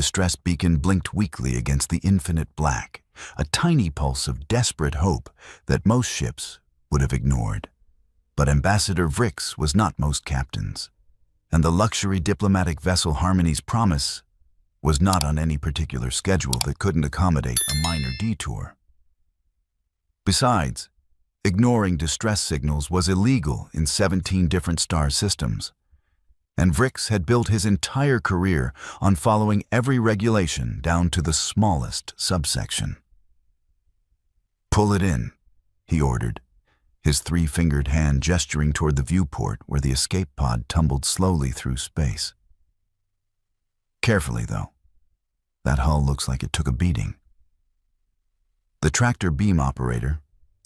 distress beacon blinked weakly against the infinite black, a tiny pulse of desperate hope that most ships would have ignored. But Ambassador Vrix was not most captains, and the luxury diplomatic vessel Harmony's Promise was not on any particular schedule that couldn't accommodate a minor detour. Besides, ignoring distress signals was illegal in 17 different star systems, and Vrix had built his entire career on following every regulation down to the smallest subsection. "Pull it in," he ordered, his three-fingered hand gesturing toward the viewport where the escape pod tumbled slowly through space. Carefully, though. That hull looks like it took a beating. The tractor beam operator,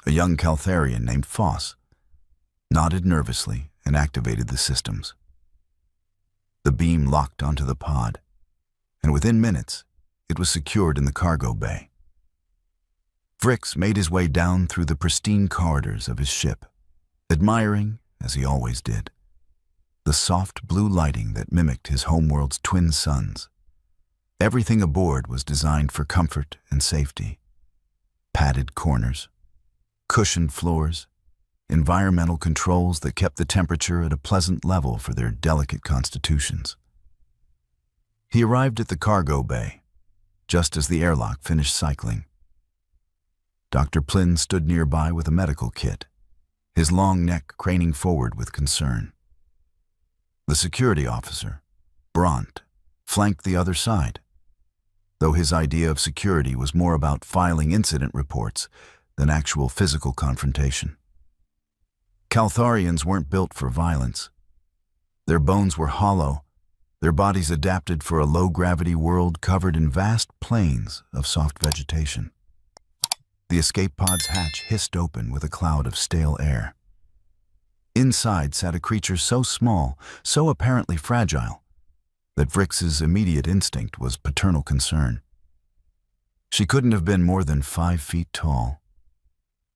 a young Caltharian named Foss, nodded nervously and activated the systems. The beam locked onto the pod, and within minutes, it was secured in the cargo bay. Vrix made his way down through the pristine corridors of his ship, admiring, as he always did, the soft blue lighting that mimicked his homeworld's twin suns. Everything aboard was designed for comfort and safety. Padded corners, cushioned floors, environmental controls that kept the temperature at a pleasant level for their delicate constitutions. He arrived at the cargo bay, just as the airlock finished cycling. Dr. Plynn stood nearby with a medical kit, his long neck craning forward with concern. The security officer, Bront, flanked the other side, though his idea of security was more about filing incident reports than actual physical confrontation. Caltharians weren't built for violence. Their bones were hollow, their bodies adapted for a low-gravity world covered in vast plains of soft vegetation. The escape pod's hatch hissed open with a cloud of stale air. Inside sat a creature so small, so apparently fragile, that Vrix's immediate instinct was paternal concern. She couldn't have been more than 5 feet tall.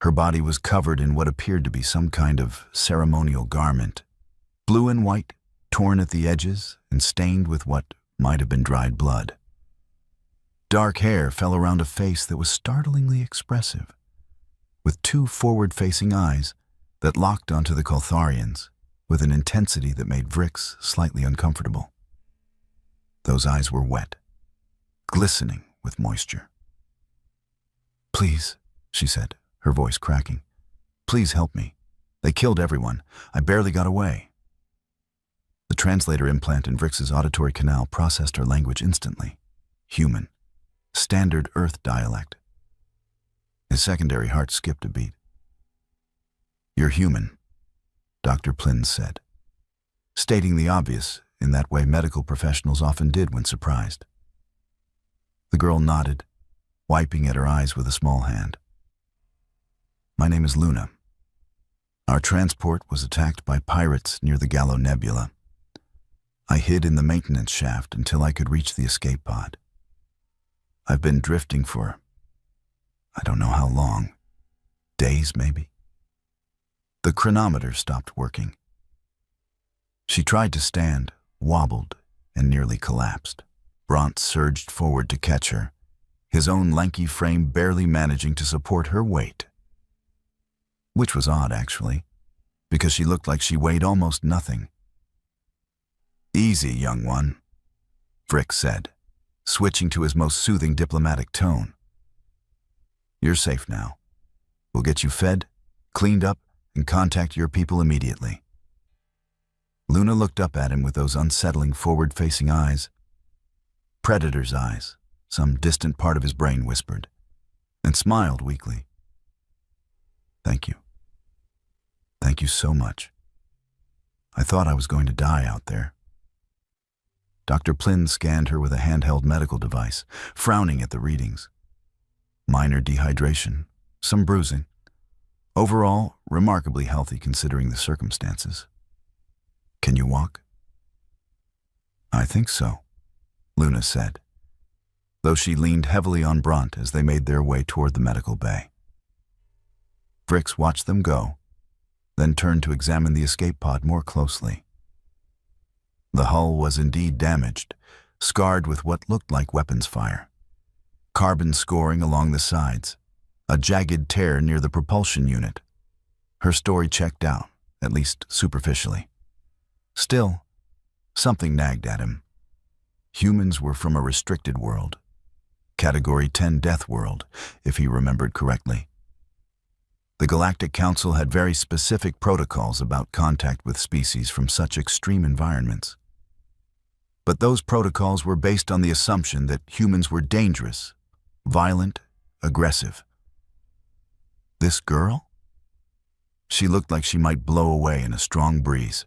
Her body was covered in what appeared to be some kind of ceremonial garment, blue and white, torn at the edges and stained with what might have been dried blood. Dark hair fell around a face that was startlingly expressive, with 2 forward-facing eyes that locked onto the Caltharians with an intensity that made Vrix slightly uncomfortable. Those eyes were wet, glistening with moisture. "Please," she said, her voice cracking. "Please help me. They killed everyone. I barely got away." The translator implant in Vrix's auditory canal processed her language instantly. Human. Standard Earth dialect. His secondary heart skipped a beat. "You're human," Dr. Plynn said, stating the obvious in that way medical professionals often did when surprised. The girl nodded, wiping at her eyes with a small hand. "My name is Luna. Our transport was attacked by pirates near the Gallo Nebula. I hid in the maintenance shaft until I could reach the escape pod. I've been drifting for, I don't know how long, days maybe." The chronometer stopped working. She tried to stand, wobbled, and nearly collapsed. Bront surged forward to catch her, his own lanky frame barely managing to support her weight. Which was odd, actually, because she looked like she weighed almost nothing. "Easy, young one," Vrix said, switching to his most soothing diplomatic tone. "You're safe now. We'll get you fed, cleaned up, and contact your people immediately." Luna looked up at him with those unsettling forward-facing eyes. Predator's eyes, some distant part of his brain whispered, and smiled weakly. "Thank you. Thank you so much. I thought I was going to die out there." Dr. Plynn scanned her with a handheld medical device, frowning at the readings. Minor dehydration, some bruising. Overall, remarkably healthy considering the circumstances. "Can you walk?" "I think so," Luna said, though she leaned heavily on Bront as they made their way toward the medical bay. Vrix watched them go, then turned to examine the escape pod more closely. The hull was indeed damaged, scarred with what looked like weapons fire. Carbon scoring along the sides, a jagged tear near the propulsion unit. Her story checked out, at least superficially. Still, something nagged at him. Humans were from a restricted world. Category 10 Deathworld, if he remembered correctly. The Galactic Council had very specific protocols about contact with species from such extreme environments. But those protocols were based on the assumption that humans were dangerous, violent, aggressive. This girl? She looked like she might blow away in a strong breeze.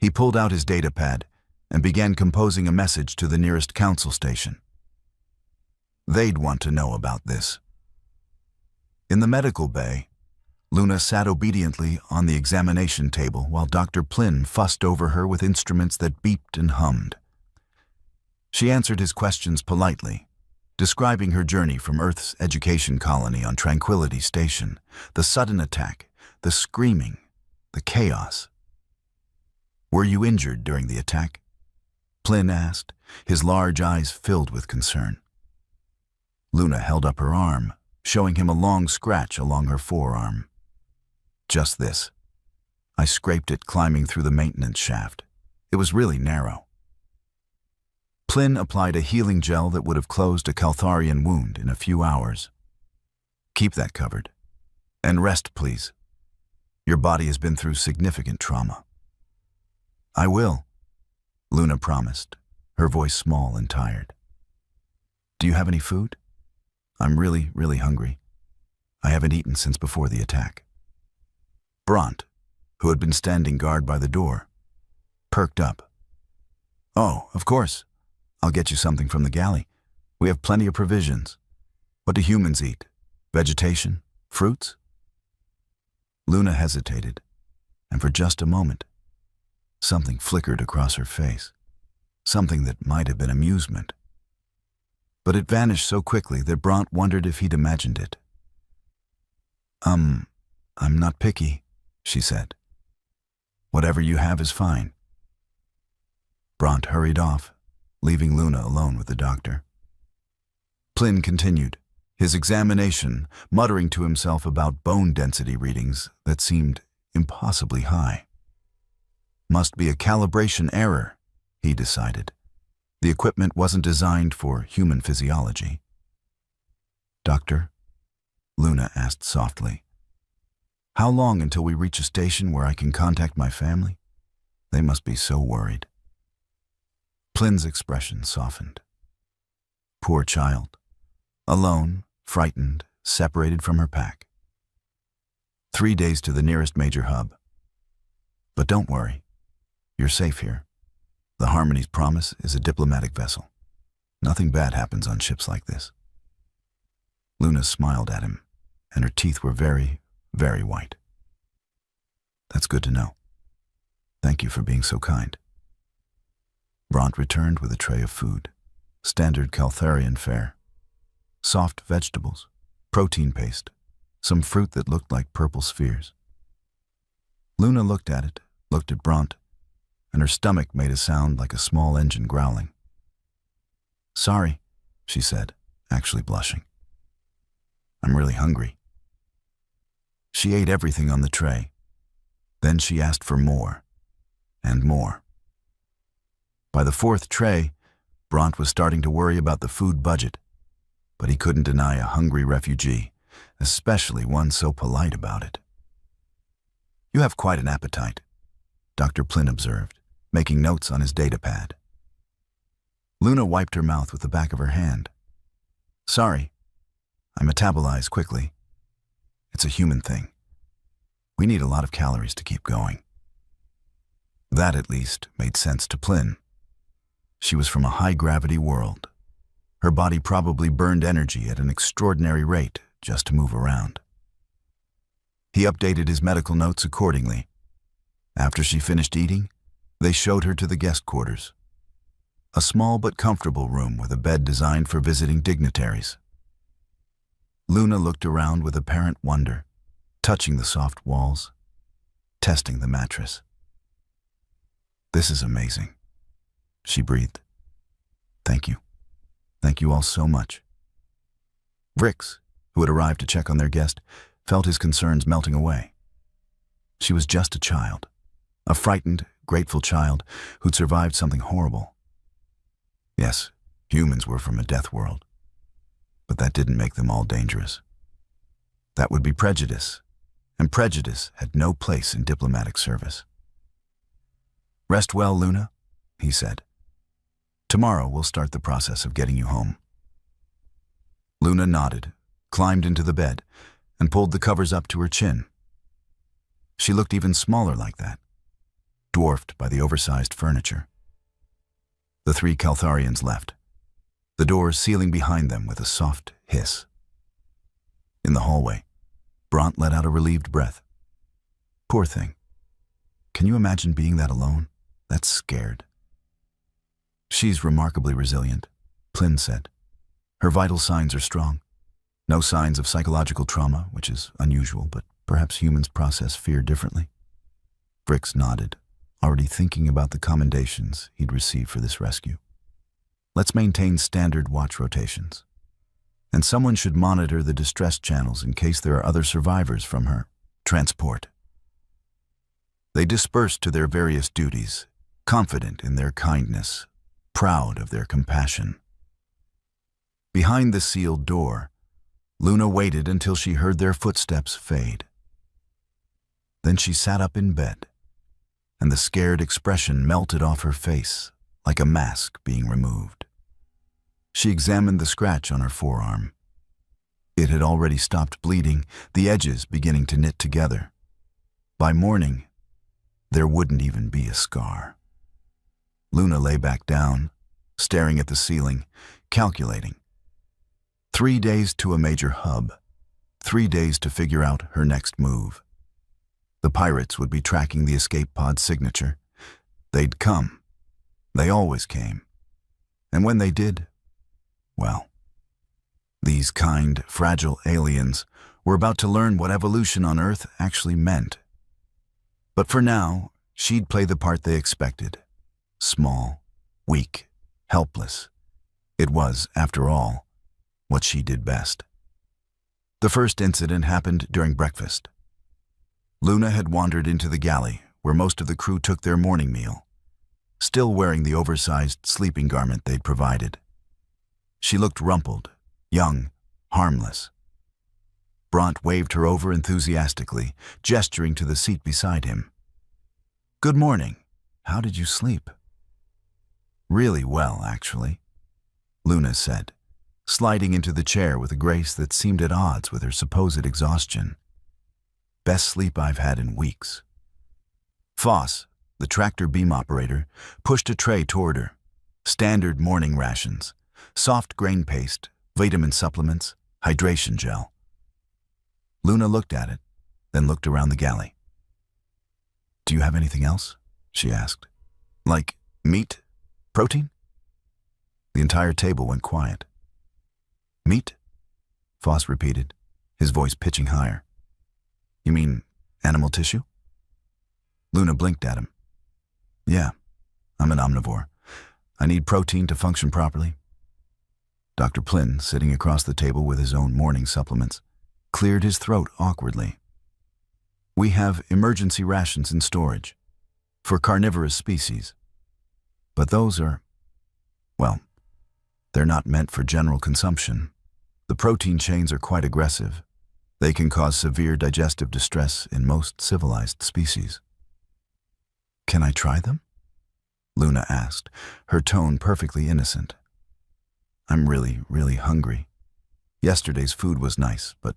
He pulled out his datapad and began composing a message to the nearest council station. They'd want to know about this. In the medical bay, Luna sat obediently on the examination table while Dr. Plynn fussed over her with instruments that beeped and hummed. She answered his questions politely, describing her journey from Earth's education colony on Tranquility Station, the sudden attack, the screaming, the chaos. "Were you injured during the attack?" Plynn asked, his large eyes filled with concern. Luna held up her arm, showing him a long scratch along her forearm. "Just this. I scraped it climbing through the maintenance shaft. It was really narrow." Plynn applied a healing gel that would have closed a Caltharian wound in a few hours. "Keep that covered. And rest, please. Your body has been through significant trauma." "I will," Luna promised, her voice small and tired. "Do you have any food? I'm really hungry. I haven't eaten since before the attack." Bront, who had been standing guard by the door, perked up. "Oh, of course. I'll get you something from the galley. We have plenty of provisions. What do humans eat? Vegetation? Fruits?" Luna hesitated, and for just a moment, something flickered across her face, something that might have been amusement. But it vanished so quickly that Bront wondered if he'd imagined it. I'm not picky," she said. "Whatever you have is fine." Bront hurried off, leaving Luna alone with the doctor. Plynn continued his examination, muttering to himself about bone density readings that seemed impossibly high. Must be a calibration error, he decided. The equipment wasn't designed for human physiology. "Doctor?" Luna asked softly. "How long until we reach a station where I can contact my family? They must be so worried." Plynn's expression softened. Poor child. Alone, frightened, separated from her pack. 3 days to the nearest major hub. But don't worry. You're safe here. The Harmony's Promise is a diplomatic vessel. Nothing bad happens on ships like this. Luna smiled at him, and her teeth were very white. "That's good to know. Thank you for being so kind." Bront returned with a tray of food, standard Caltharian fare. Soft vegetables, protein paste, some fruit that looked like purple spheres. Luna looked at it, looked at Bront, and her stomach made a sound like a small engine growling. "Sorry," she said, actually blushing. "I'm really hungry." She ate everything on the tray. Then she asked for more, and more. By the 4th tray, Bront was starting to worry about the food budget, but he couldn't deny a hungry refugee, especially one so polite about it. "You have quite an appetite," Dr. Plynn observed, making notes on his datapad. Luna wiped her mouth with the back of her hand. "Sorry, I metabolize quickly. It's a human thing. We need a lot of calories to keep going." That, at least, made sense to Plynn. She was from a high-gravity world. Her body probably burned energy at an extraordinary rate just to move around. He updated his medical notes accordingly. After she finished eating, they showed her to the guest quarters. A small but comfortable room with a bed designed for visiting dignitaries. Luna looked around with apparent wonder, touching the soft walls, testing the mattress. "This is amazing," she breathed. Thank you. Thank you all so much. Vrix, who had arrived to check on their guest, felt his concerns melting away. She was just a child, a frightened, grateful child who'd survived something horrible. Yes, humans were from a death world, but that didn't make them all dangerous. That would be prejudice, and prejudice had no place in diplomatic service. Rest well, Luna, he said. Tomorrow we'll start the process of getting you home. Luna nodded, climbed into the bed, and pulled the covers up to her chin. She looked even smaller like that, dwarfed by the oversized furniture. The three Caltharians left, the doors sealing behind them with a soft hiss. In the hallway, Bront let out a relieved breath. Poor thing. Can you imagine being that alone? That's scared. She's remarkably resilient, Plynn said. Her vital signs are strong. No signs of psychological trauma, which is unusual, but perhaps humans process fear differently. Vrix nodded, already thinking about the commendations he'd receive for this rescue. Let's maintain standard watch rotations. And someone should monitor the distress channels in case there are other survivors from her transport. They dispersed to their various duties, confident in their kindness, proud of their compassion. Behind the sealed door, Luna waited until she heard their footsteps fade. Then she sat up in bed, and the scared expression melted off her face like a mask being removed. She examined the scratch on her forearm. It had already stopped bleeding, the edges beginning to knit together. By morning, there wouldn't even be a scar. Luna lay back down, staring at the ceiling, calculating. 3 days to a major hub, 3 days to figure out her next move. The pirates would be tracking the escape pod signature. They'd come. They always came. And when they did, well, these kind, fragile aliens were about to learn what evolution on Earth actually meant. But for now, she'd play the part they expected. Small, weak, helpless. It was, after all, what she did best. The first incident happened during breakfast. Luna had wandered into the galley, where most of the crew took their morning meal, still wearing the oversized sleeping garment they'd provided. She looked rumpled, young, harmless. Bront waved her over enthusiastically, gesturing to the seat beside him. "Good morning. How did you sleep?" "Really well, actually," Luna said, sliding into the chair with a grace that seemed at odds with her supposed exhaustion. "Best sleep I've had in weeks." Foss, the tractor beam operator, pushed a tray toward her. Standard morning rations, soft grain paste, vitamin supplements, hydration gel. Luna looked at it, then looked around the galley. "Do you have anything else?" she asked. "Like meat? Protein?" The entire table went quiet. "Meat?" Foss repeated, his voice pitching higher. "You mean animal tissue?" Luna blinked at him. "Yeah, I'm an omnivore. I need protein to function properly." Dr. Plynn, sitting across the table with his own morning supplements, cleared his throat awkwardly. "We have emergency rations in storage for carnivorous species. But those are, well, they're not meant for general consumption. The protein chains are quite aggressive. They can cause severe digestive distress in most civilized species." "Can I try them?" Luna asked, her tone perfectly innocent. "I'm really, really hungry. Yesterday's food was nice, but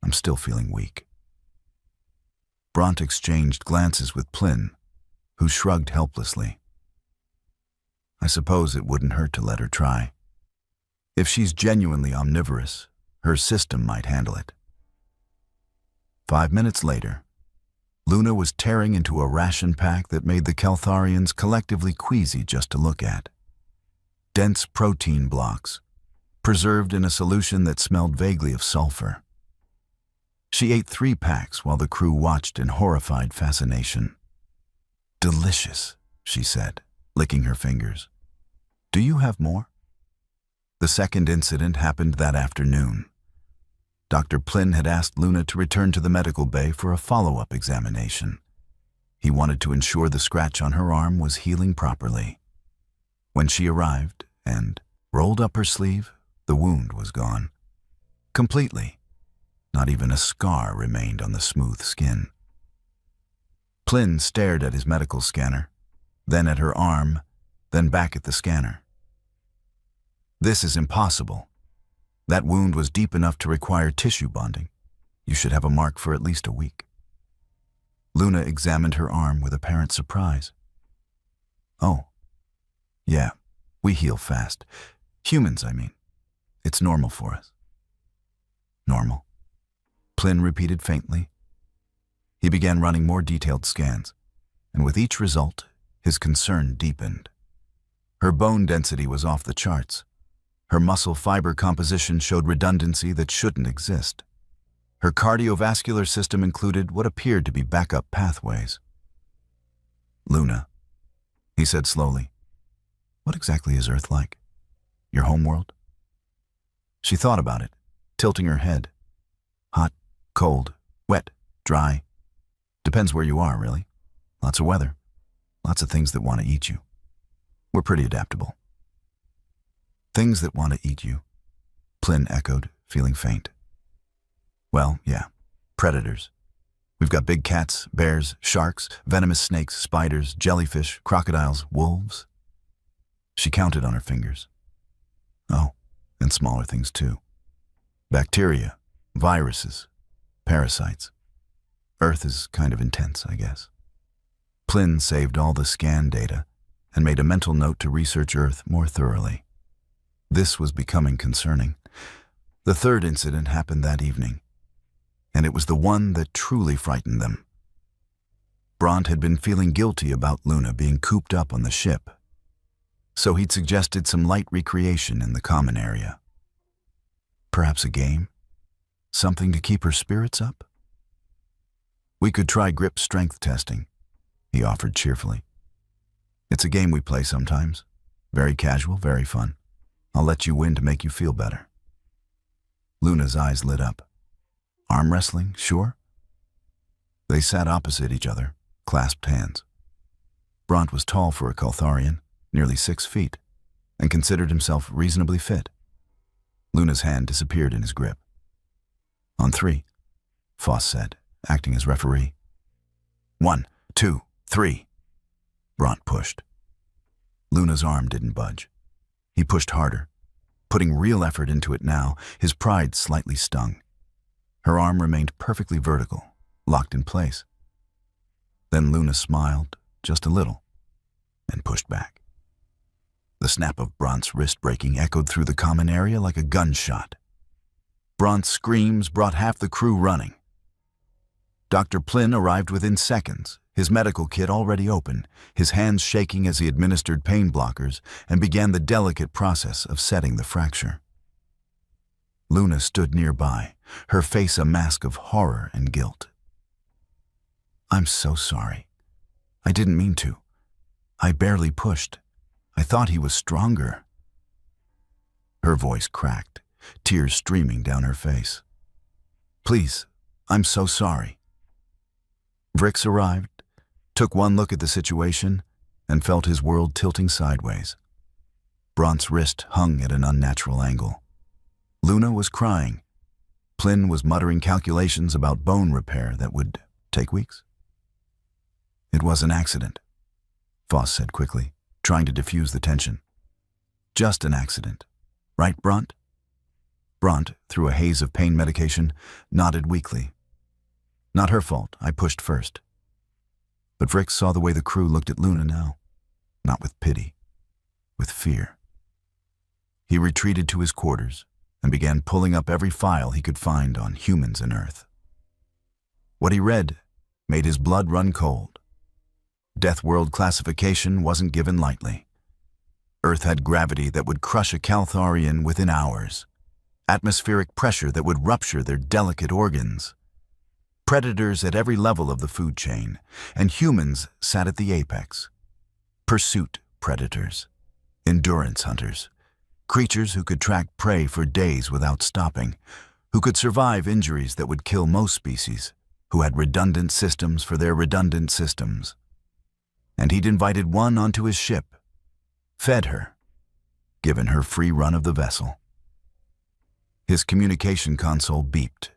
I'm still feeling weak." Bront exchanged glances with Plynn, who shrugged helplessly. "I suppose it wouldn't hurt to let her try. If she's genuinely omnivorous, her system might handle it." 5 minutes later, Luna was tearing into a ration pack that made the Caltharians collectively queasy just to look at. Dense protein blocks, preserved in a solution that smelled vaguely of sulfur. She ate 3 packs while the crew watched in horrified fascination. "Delicious," she said, licking her fingers. "Do you have more?" The second incident happened that afternoon. Dr. Plynn had asked Luna to return to the medical bay for a follow-up examination. He wanted to ensure the scratch on her arm was healing properly. When she arrived and rolled up her sleeve, the wound was gone. Completely. Not even a scar remained on the smooth skin. Plynn stared at his medical scanner, then at her arm, then back at the scanner. This is impossible. That wound was deep enough to require tissue bonding. You should have a mark for at least a week. Luna examined her arm with apparent surprise. Oh, yeah, we heal fast. Humans, I mean. It's normal for us. Normal? Plynn repeated faintly. He began running more detailed scans, and with each result, his concern deepened. Her bone density was off the charts. Her muscle fiber composition showed redundancy that shouldn't exist. Her cardiovascular system included what appeared to be backup pathways. Luna, he said slowly, what exactly is Earth like? Your homeworld? She thought about it, tilting her head. Hot, cold, wet, dry. Depends where you are, really. Lots of weather. Lots of things that want to eat you. We're pretty adaptable. Things that want to eat you, Plynn echoed, feeling faint. Well, yeah, predators. We've got big cats, bears, sharks, venomous snakes, spiders, jellyfish, crocodiles, wolves. She counted on her fingers. Oh, and smaller things too. Bacteria, viruses, parasites. Earth is kind of intense, I guess. Plynn saved all the scan data and made a mental note to research Earth more thoroughly. This was becoming concerning. The third incident happened that evening, and it was the one that truly frightened them. Bront had been feeling guilty about Luna being cooped up on the ship, so he'd suggested some light recreation in the common area. Perhaps a game? Something to keep her spirits up? We could try grip strength testing, he offered cheerfully. It's a game we play sometimes. Very casual, very fun. I'll let you win to make you feel better. Luna's eyes lit up. Arm wrestling, sure? They sat opposite each other, clasped hands. Bront was tall for a Caltharian, nearly 6 feet, and considered himself reasonably fit. Luna's hand disappeared in his grip. On 3, Foss said, acting as referee. 1, 2, 3. Bront pushed. Luna's arm didn't budge. He pushed harder. Putting real effort into it now, his pride slightly stung. Her arm remained perfectly vertical, locked in place. Then Luna smiled, just a little, and pushed back. The snap of Bront's wrist breaking echoed through the common area like a gunshot. Bront's screams brought half the crew running. Dr. Plynn arrived within seconds, his medical kit already open, his hands shaking as he administered pain blockers and began the delicate process of setting the fracture. Luna stood nearby, her face a mask of horror and guilt. I'm so sorry. I didn't mean to. I barely pushed. I thought he was stronger. Her voice cracked, tears streaming down her face. Please, I'm so sorry. Vrix arrived, took one look at the situation, and felt his world tilting sideways. Bront's wrist hung at an unnatural angle. Luna was crying. Plynn was muttering calculations about bone repair that would take weeks. It was an accident, Foss said quickly, trying to diffuse the tension. Just an accident. Right, Bront? Bront, through a haze of pain medication, nodded weakly. Not her fault, I pushed first. But Vrix saw the way the crew looked at Luna now. Not with pity, with fear. He retreated to his quarters and began pulling up every file he could find on humans and Earth. What he read made his blood run cold. Deathworld classification wasn't given lightly. Earth had gravity that would crush a Caltharian within hours, atmospheric pressure that would rupture their delicate organs, predators at every level of the food chain, and humans sat at the apex. Pursuit predators, endurance hunters, Creatures who could track prey for days without stopping, who could survive injuries that would kill most species, who had redundant systems for their redundant systems. And he'd invited one onto his ship, fed her, given her free run of the vessel. His communication console beeped.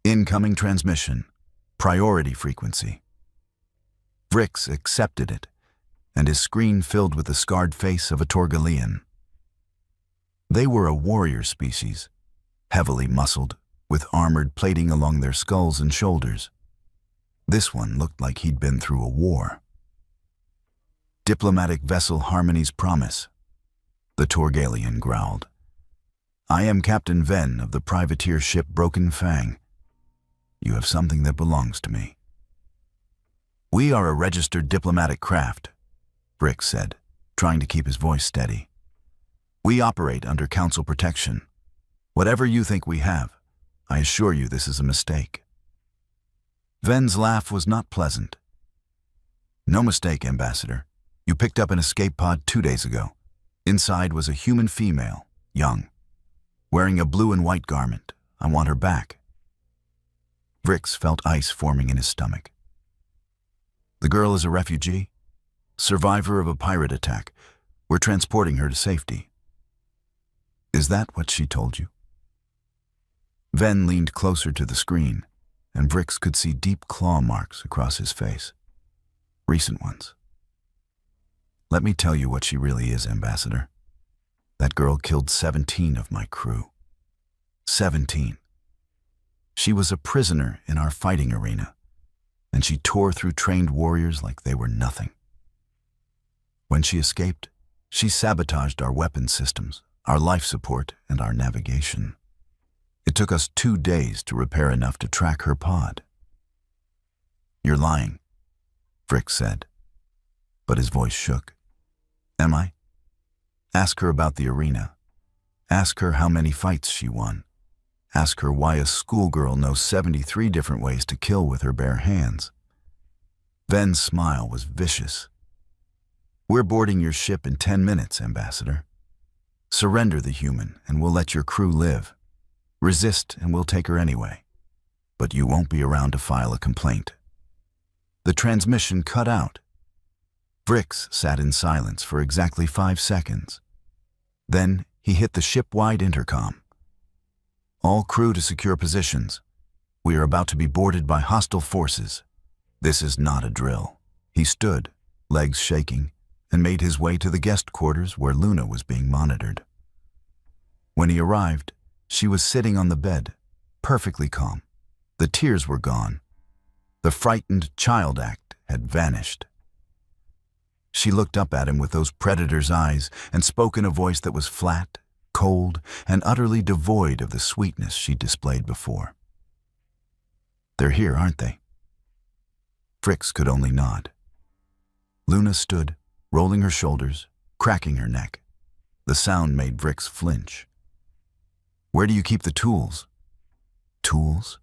Incoming transmission, priority frequency. Vrix accepted it, and his screen filled with the scarred face of a Torgalian. They were a warrior species, heavily muscled, with armored plating along their skulls and shoulders. This one looked like he'd been through a war. Diplomatic vessel Harmony's promise, the Torgalian growled. I am Captain Ven of the privateer ship Broken Fang. You have something that belongs to me. We are a registered diplomatic craft, Vrix said, trying to keep his voice steady. We operate under council protection. Whatever you think we have, I assure you this is a mistake. Ven's laugh was not pleasant. No mistake, Ambassador. You picked up an escape pod 2 days ago. Inside was a human female, young, wearing a blue and white garment. I want her back. Vrix felt ice forming in his stomach. The girl is a refugee, survivor of a pirate attack. We're transporting her to safety. Is that what she told you? Ven leaned closer to the screen, and Vrix could see deep claw marks across his face. Recent ones. Let me tell you what she really is, Ambassador. That girl killed 17 of my crew. 17. She was a prisoner in our fighting arena, and she tore through trained warriors like they were nothing. When she escaped, she sabotaged our weapons systems, our life support, and our navigation. It took us 2 days to repair enough to track her pod. You're lying, Vrix said, but his voice shook. Am I? Ask her about the arena. Ask her how many fights she won. Ask her why a schoolgirl knows 73 different ways to kill with her bare hands. Ven's smile was vicious. We're boarding your ship in 10 minutes, Ambassador. Surrender the human, and we'll let your crew live. Resist, and we'll take her anyway. But you won't be around to file a complaint. The transmission cut out. Vrix sat in silence for exactly 5 seconds. Then he hit the ship-wide intercom. All crew to secure positions. We are about to be boarded by hostile forces. This is not a drill. He stood, legs shaking, and made his way to the guest quarters where Luna was being monitored. When he arrived, she was sitting on the bed, perfectly calm. The tears were gone. The frightened child act had vanished. She looked up at him with those predator's eyes and spoke in a voice that was flat, cold, and utterly devoid of the sweetness she'd displayed before. They're here, aren't they? Vrix could only nod. Luna stood, rolling her shoulders, cracking her neck. The sound made Vrix flinch. Where do you keep the tools? Tools?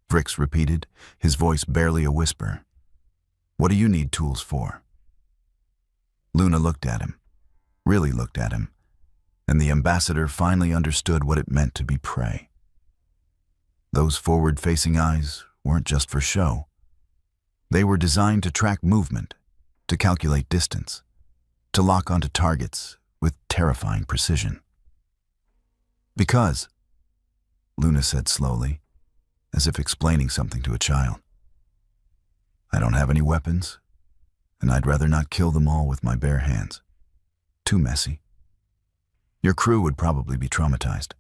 Vrix repeated, his voice barely a whisper. What do you need tools for? Luna looked at him, really looked at him, and the ambassador finally understood what it meant to be prey. Those forward-facing eyes weren't just for show. They were designed to track movement, to calculate distance, to lock onto targets with terrifying precision. Because, Luna said slowly, as if explaining something to a child, I don't have any weapons, and I'd rather not kill them all with my bare hands. Too messy. Your crew would probably be traumatized.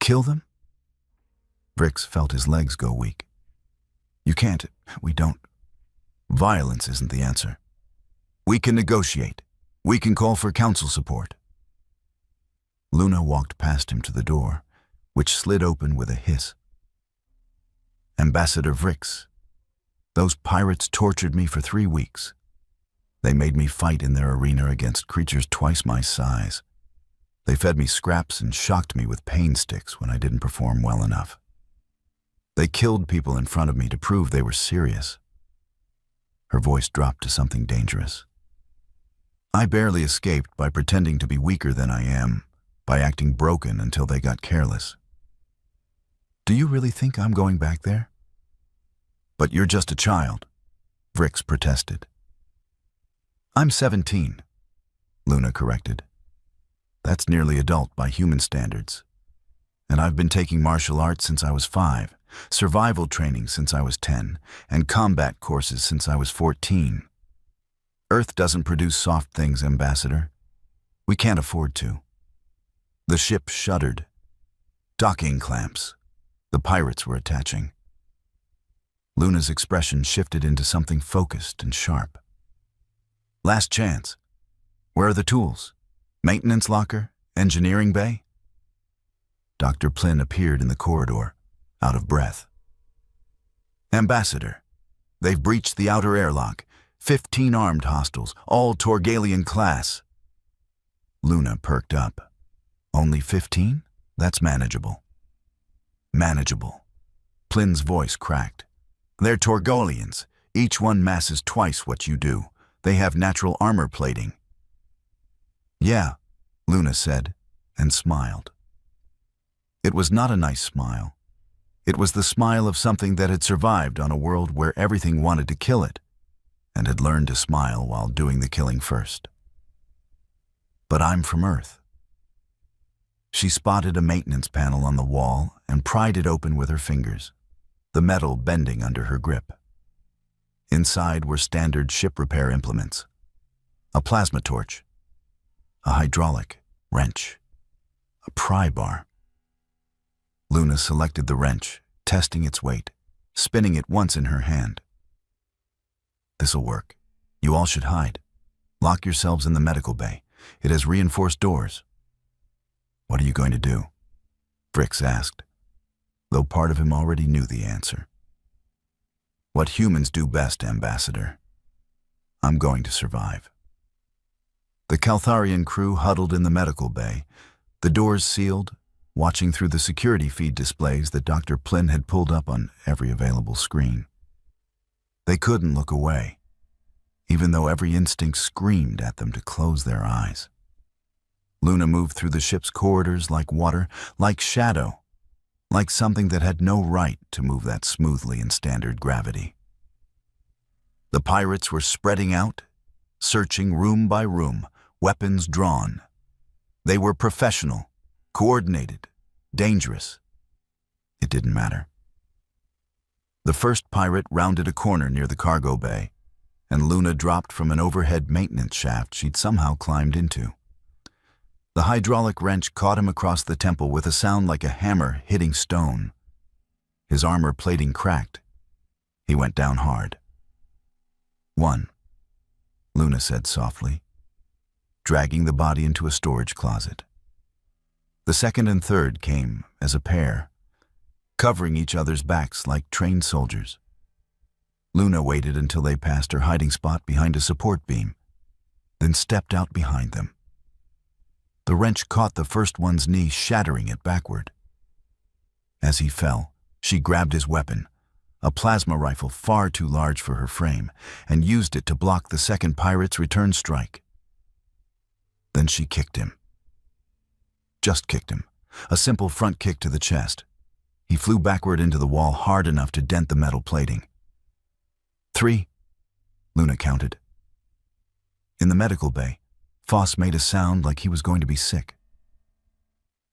Kill them? Vrix felt his legs go weak. You can't. We don't. Violence isn't the answer. We can negotiate. We can call for council support. Luna walked past him to the door, which slid open with a hiss. Ambassador Vrix, those pirates tortured me for 3 weeks. They made me fight in their arena against creatures twice my size. They fed me scraps and shocked me with pain sticks when I didn't perform well enough. They killed people in front of me to prove they were serious. Her voice dropped to something dangerous. I barely escaped by pretending to be weaker than I am, by acting broken until they got careless. Do you really think I'm going back there? But you're just a child, Vrix protested. I'm 17, Luna corrected. That's nearly adult by human standards. And I've been taking martial arts since I was 5, survival training since I was 10, and combat courses since I was 14. Earth doesn't produce soft things, Ambassador. We can't afford to. The ship shuddered. Docking clamps. The pirates were attaching. Luna's expression shifted into something focused and sharp. Last chance. Where are the tools? Maintenance locker? Engineering bay? Dr. Plynn appeared in the corridor, out of breath. Ambassador, they've breached the outer airlock. 15 armed hostiles, all Torgalian class. Luna perked up. Only 15? That's manageable. Manageable. Plynn's voice cracked. They're Torgalians. Each one masses twice what you do. They have natural armor plating. Yeah, Luna said, and smiled. It was not a nice smile. It was the smile of something that had survived on a world where everything wanted to kill it, and had learned to smile while doing the killing first. But I'm from Earth. She spotted a maintenance panel on the wall and pried it open with her fingers, the metal bending under her grip. Inside were standard ship repair implements, a plasma torch, a hydraulic wrench, a pry bar. Luna selected the wrench, testing its weight, spinning it once in her hand. This'll work. You all should hide. Lock yourselves in the medical bay. It has reinforced doors. What are you going to do? Vrix asked, though part of him already knew the answer. What humans do best, Ambassador. I'm going to survive. The Caltharian crew huddled in the medical bay, the doors sealed, watching through the security feed displays that Dr. Plynn had pulled up on every available screen. They couldn't look away, even though every instinct screamed at them to close their eyes. Luna moved through the ship's corridors like water, like shadow, like something that had no right to move that smoothly in standard gravity. The pirates were spreading out, searching room by room, weapons drawn. They were professional, coordinated, dangerous. It didn't matter. The first pirate rounded a corner near the cargo bay, and Luna dropped from an overhead maintenance shaft she'd somehow climbed into. The hydraulic wrench caught him across the temple with a sound like a hammer hitting stone. His armor plating cracked. He went down hard. 1, Luna said softly, dragging the body into a storage closet. The second and third came as a pair, covering each other's backs like trained soldiers. Luna waited until they passed her hiding spot behind a support beam, then stepped out behind them. The wrench caught the first one's knee, shattering it backward. As he fell, she grabbed his weapon, a plasma rifle far too large for her frame, and used it to block the second pirate's return strike. Then she kicked him. Just kicked him, a simple front kick to the chest. He flew backward into the wall hard enough to dent the metal plating. 3, Luna counted. In the medical bay, Foss made a sound like he was going to be sick.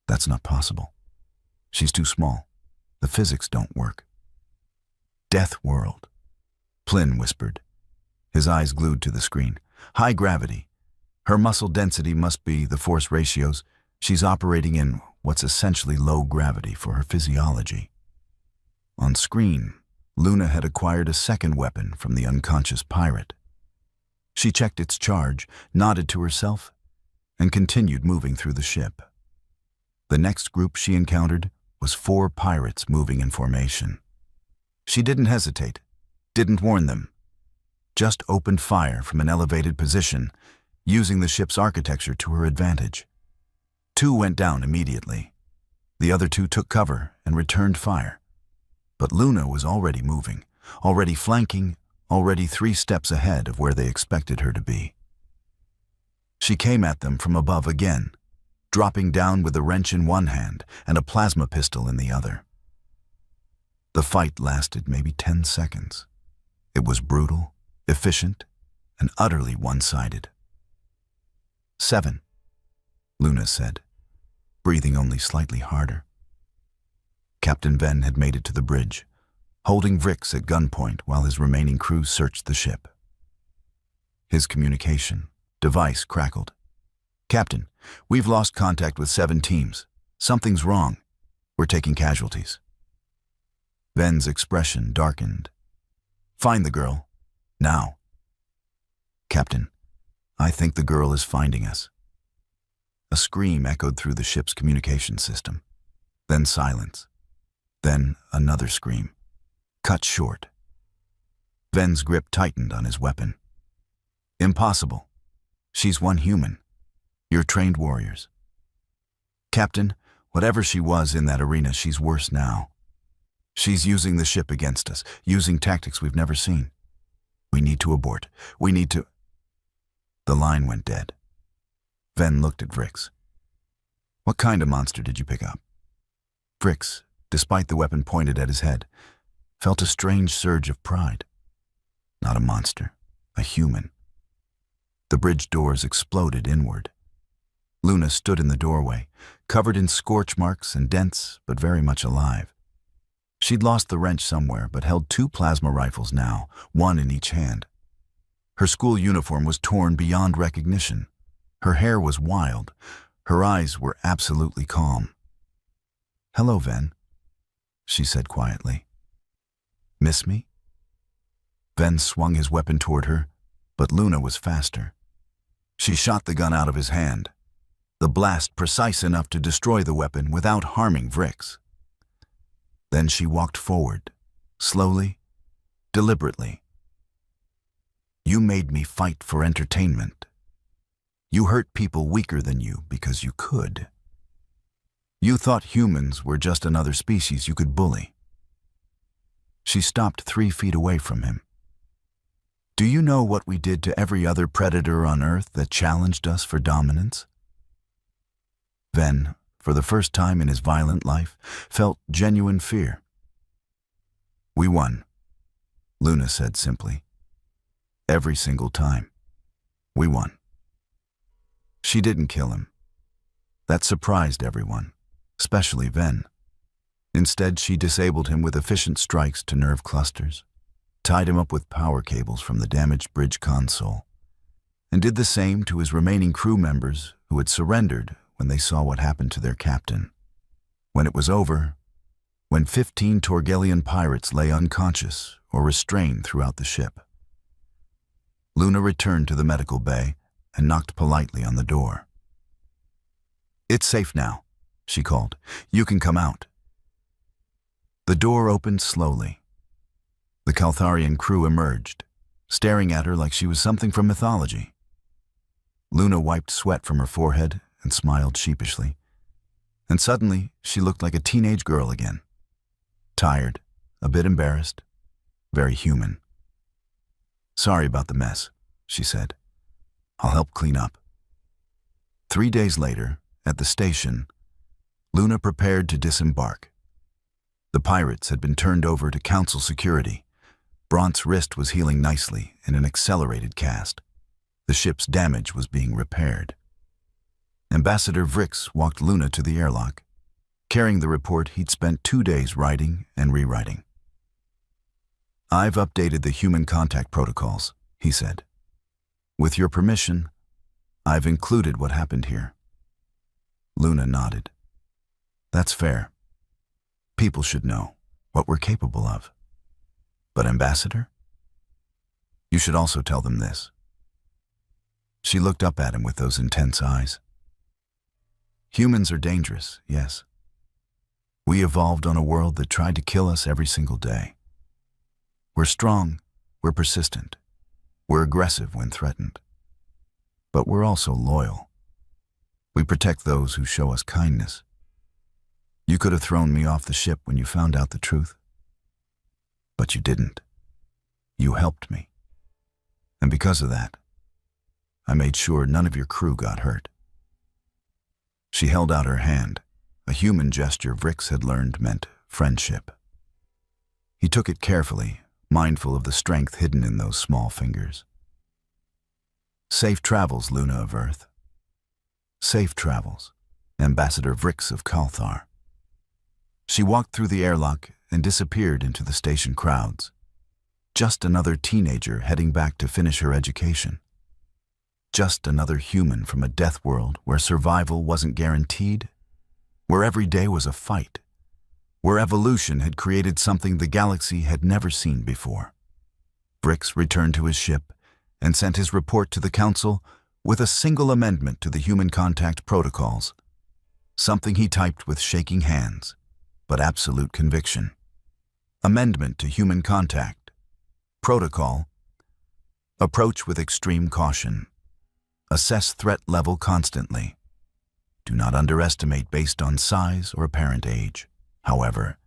That's not possible. She's too small. The physics don't work. Deathworld, Plynn whispered, his eyes glued to the screen. High gravity. Her muscle density must be the force ratios. She's operating in what's essentially low gravity for her physiology. On screen, Luna had acquired a second weapon from the unconscious pirate. She checked its charge, nodded to herself, and continued moving through the ship. The next group she encountered was 4 pirates moving in formation. She didn't hesitate, didn't warn them, just opened fire from an elevated position, using the ship's architecture to her advantage. 2 went down immediately. The other 2 took cover and returned fire. But Luna was already moving, already flanking, already 3 steps ahead of where they expected her to be. She came at them from above again, dropping down with a wrench in one hand and a plasma pistol in the other. The fight lasted maybe 10 seconds. It was brutal, efficient, and utterly one-sided. 7, Luna said, breathing only slightly harder. Captain Venn had made it to the bridge, holding Vrix at gunpoint while his remaining crew searched the ship. His communication device crackled. "Captain, we've lost contact with 7 teams. Something's wrong. We're taking casualties." Venn's expression darkened. "Find the girl. Now." "Captain, I think the girl is finding us." A scream echoed through the ship's communication system. Then silence. Then another scream, cut short. Venn's grip tightened on his weapon. "Impossible. She's one human. You're trained warriors." "Captain, whatever she was in that arena, she's worse now. She's using the ship against us, using tactics we've never seen. We need to abort. We need to—" The line went dead. Venn looked at Vrix. "What kind of monster did you pick up?" Vrix, despite the weapon pointed at his head, felt a strange surge of pride. Not a monster, a human. The bridge doors exploded inward. Luna stood in the doorway, covered in scorch marks and dents, but very much alive. She'd lost the wrench somewhere, but held 2 plasma rifles now, one in each hand. Her school uniform was torn beyond recognition. Her hair was wild. Her eyes were absolutely calm. "Hello, Venn," she said quietly. "Miss me?" Venn swung his weapon toward her, but Luna was faster. She shot the gun out of his hand, the blast precise enough to destroy the weapon without harming Vrix. Then she walked forward, slowly, deliberately. "You made me fight for entertainment. You hurt people weaker than you because you could. You thought humans were just another species you could bully." She stopped 3 feet away from him. "Do you know what we did to every other predator on Earth that challenged us for dominance?" Venn, for the first time in his violent life, felt genuine fear. "We won," Luna said simply. "Every single time. We won." She didn't kill him. That surprised everyone, especially Venn. Instead, she disabled him with efficient strikes to nerve clusters, tied him up with power cables from the damaged bridge console, and did the same to his remaining crew members who had surrendered when they saw what happened to their captain. When it was over, when 15 Torgelian pirates lay unconscious or restrained throughout the ship, Luna returned to the medical bay and knocked politely on the door. "It's safe now," she called. "You can come out." The door opened slowly. The Caltharian crew emerged, staring at her like she was something from mythology. Luna wiped sweat from her forehead and smiled sheepishly. And suddenly, she looked like a teenage girl again. Tired, a bit embarrassed, very human. "Sorry about the mess," she said. "I'll help clean up." 3 days later, at the station, Luna prepared to disembark. The pirates had been turned over to Council security. Brant's wrist was healing nicely in an accelerated cast. The ship's damage was being repaired. Ambassador Vrix walked Luna to the airlock, carrying the report he'd spent 2 days writing and rewriting. "I've updated the human contact protocols," he said. "With your permission, I've included what happened here." Luna nodded. "That's fair. People should know what we're capable of. But Ambassador, you should also tell them this." She looked up at him with those intense eyes. "Humans are dangerous, yes. We evolved on a world that tried to kill us every single day. We're strong, we're persistent, we're aggressive when threatened. But we're also loyal. We protect those who show us kindness. You could have thrown me off the ship when you found out the truth. But you didn't. You helped me. And because of that, I made sure none of your crew got hurt." She held out her hand, a human gesture Vrix had learned meant friendship. He took it carefully, mindful of the strength hidden in those small fingers. "Safe travels, Luna of Earth." "Safe travels, Ambassador Vrix of Kalthar." She walked through the airlock and disappeared into the station crowds. Just another teenager heading back to finish her education. Just another human from a death world where survival wasn't guaranteed, where every day was a fight, where evolution had created something the galaxy had never seen before. Vrix returned to his ship and sent his report to the Council with a single amendment to the human contact protocols, something he typed with shaking hands, but absolute conviction. Amendment to human contact. Protocol. Approach with extreme caution. Assess threat level constantly. Do not underestimate based on size or apparent age. However,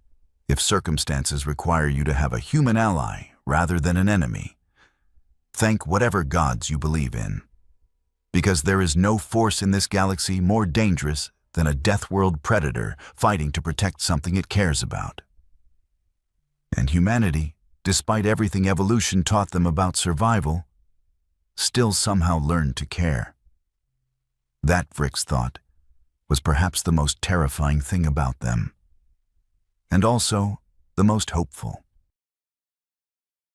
if circumstances require you to have a human ally rather than an enemy, thank whatever gods you believe in. Because there is no force in this galaxy more dangerous than a Deathworld predator fighting to protect something it cares about. And humanity, despite everything evolution taught them about survival, still somehow learned to care. That, Vrix thought, was perhaps the most terrifying thing about them. And also the most hopeful.